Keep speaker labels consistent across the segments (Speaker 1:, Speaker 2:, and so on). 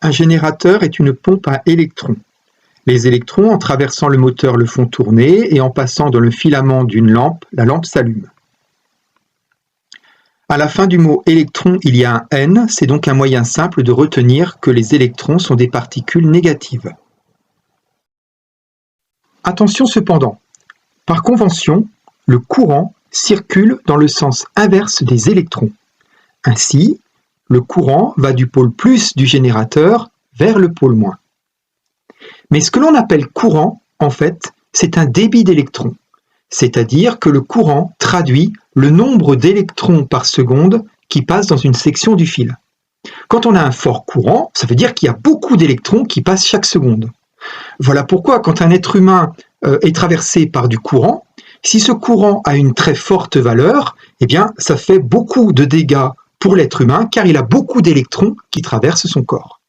Speaker 1: Un générateur est une pompe à électrons. Les électrons, en traversant le moteur, le font tourner et en passant dans le filament d'une lampe, la lampe s'allume. À la fin du mot électron, il y a un N, c'est donc un moyen simple de retenir que les électrons sont des particules négatives. Attention cependant, par convention, le courant circule dans le sens inverse des électrons. Ainsi, le courant va du pôle plus du générateur vers le pôle moins. Mais ce que l'on appelle courant, en fait, c'est un débit d'électrons, c'est-à-dire que le courant traduit le nombre d'électrons par seconde qui passent dans une section du fil. Quand on a un fort courant, ça veut dire qu'il y a beaucoup d'électrons qui passent chaque seconde. Voilà pourquoi quand un être humain est traversé par du courant, si ce courant a une très forte valeur, eh bien, ça fait beaucoup de dégâts pour l'être humain car il a beaucoup d'électrons qui traversent son corps.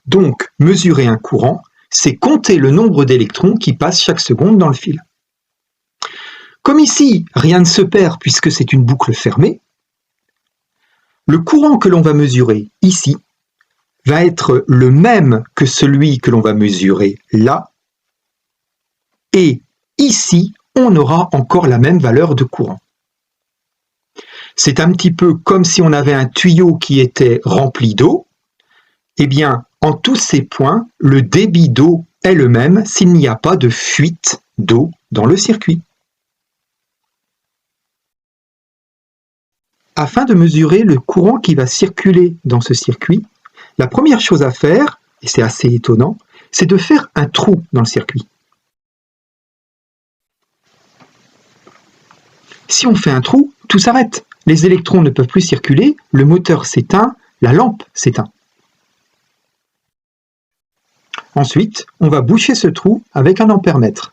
Speaker 1: Donc, mesurer un courant, c'est compter le nombre d'électrons qui passent chaque seconde dans le fil. Comme ici, rien ne se perd puisque c'est une boucle fermée, le courant que l'on va mesurer ici va être le même que celui que l'on va mesurer là, et ici, on aura encore la même valeur de courant. C'est un petit peu comme si on avait un tuyau qui était rempli d'eau, eh bien, en tous ces points, le débit d'eau est le même s'il n'y a pas de fuite d'eau dans le circuit. Afin de mesurer le courant qui va circuler dans ce circuit, la première chose à faire, et c'est assez étonnant, c'est de faire un trou dans le circuit. Si on fait un trou, tout s'arrête. Les électrons ne peuvent plus circuler, le moteur s'éteint, la lampe s'éteint. Ensuite, on va boucher ce trou avec un ampèremètre.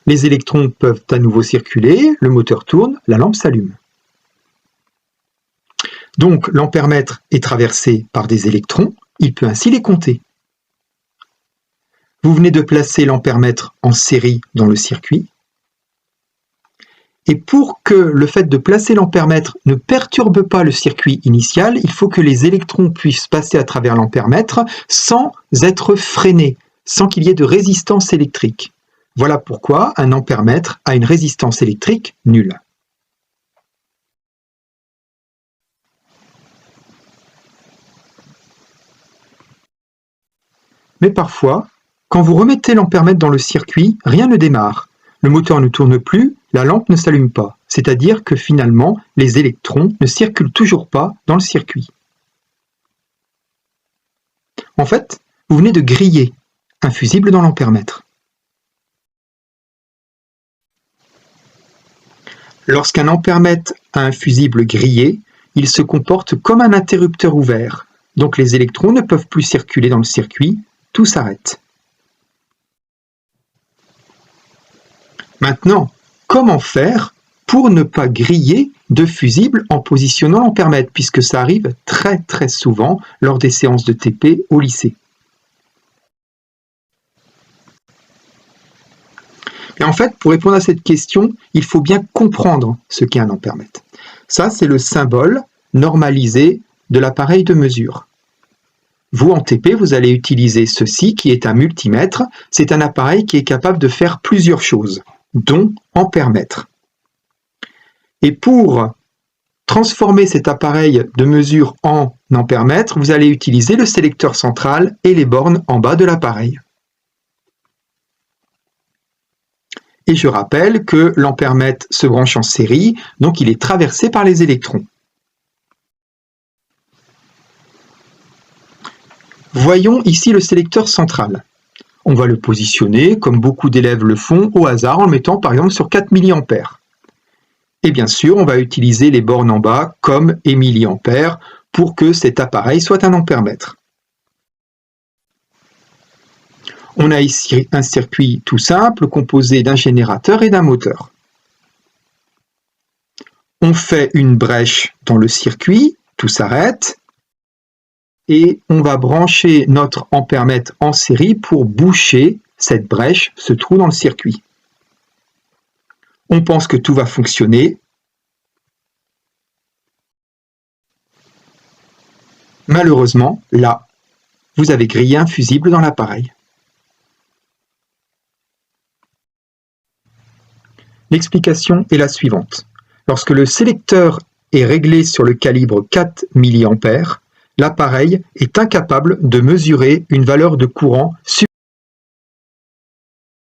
Speaker 1: Les électrons peuvent à nouveau circuler, le moteur tourne, la lampe s'allume. Donc l'ampèremètre est traversé par des électrons, il peut ainsi les compter. Vous venez de placer l'ampèremètre en série dans le circuit. Et pour que le fait de placer l'ampèremètre ne perturbe pas le circuit initial, il faut que les électrons puissent passer à travers l'ampèremètre sans être freinés, sans qu'il y ait de résistance électrique. Voilà pourquoi un ampèremètre a une résistance électrique nulle. Mais parfois, quand vous remettez l'ampèremètre dans le circuit, rien ne démarre. Le moteur ne tourne plus, la lampe ne s'allume pas. C'est-à-dire que finalement, les électrons ne circulent toujours pas dans le circuit. En fait, vous venez de griller un fusible dans l'ampèremètre. Lorsqu'un ampèremètre a un fusible grillé, il se comporte comme un interrupteur ouvert. Donc les électrons ne peuvent plus circuler dans le circuit, tout s'arrête. Maintenant, comment faire pour ne pas griller de fusible en positionnant l'ampèremètre, puisque ça arrive très souvent lors des séances de TP au lycée. Et en fait, pour répondre à cette question, il faut bien comprendre ce qu'est un ampèremètre. Ça, c'est le symbole normalisé de l'appareil de mesure. Vous, en TP, vous allez utiliser ceci qui est un multimètre. C'est un appareil qui est capable de faire plusieurs choses, dont ampèremètre. Et pour transformer cet appareil de mesure en ampèremètre, vous allez utiliser le sélecteur central et les bornes en bas de l'appareil. Et je rappelle que l'ampèremètre se branche en série, donc il est traversé par les électrons. Voyons ici le sélecteur central. On va le positionner, comme beaucoup d'élèves le font, au hasard, en le mettant par exemple sur 4 mA. Et bien sûr, on va utiliser les bornes en bas comme et milliampères pour que cet appareil soit un ampèremètre. On a ici un circuit tout simple composé d'un générateur et d'un moteur. On fait une brèche dans le circuit, tout s'arrête, et on va brancher notre ampèremètre en série pour boucher cette brèche, ce trou dans le circuit. On pense que tout va fonctionner. Malheureusement, là, vous avez grillé un fusible dans l'appareil. L'explication est la suivante. Lorsque le sélecteur est réglé sur le calibre 4 mA, l'appareil est incapable de mesurer une valeur de courant supérieure